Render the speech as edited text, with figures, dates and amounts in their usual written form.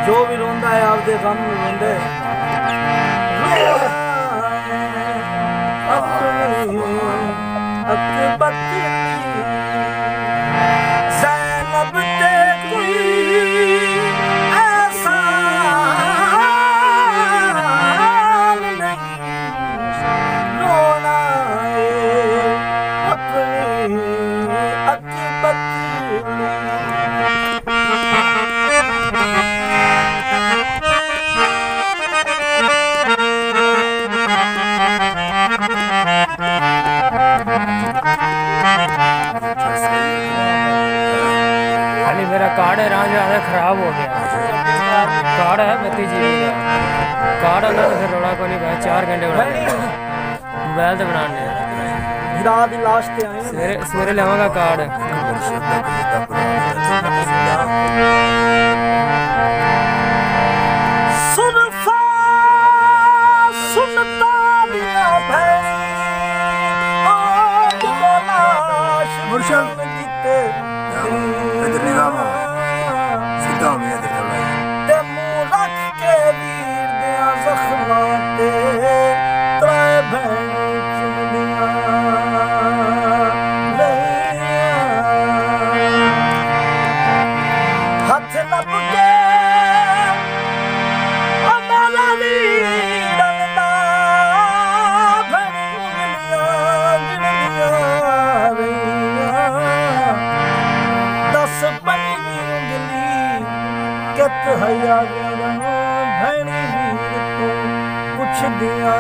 जो भी रोंदा है आपके गम रोंदे ज़ैनब ते कोई ऐसा नहीं रोना है अपनी मेरा कार्ड है राज ज़्यादा ख़राब हो गया। कार्ड है 32 GB का कार्ड आना तो फिर रोड़ा को नहीं भाई 4 घंटे बनाने मोबाइल तो बनाने रात लास्ट पे आए सवेरे लेवांगा कार्ड। भैनी वीर तो कुछ दिया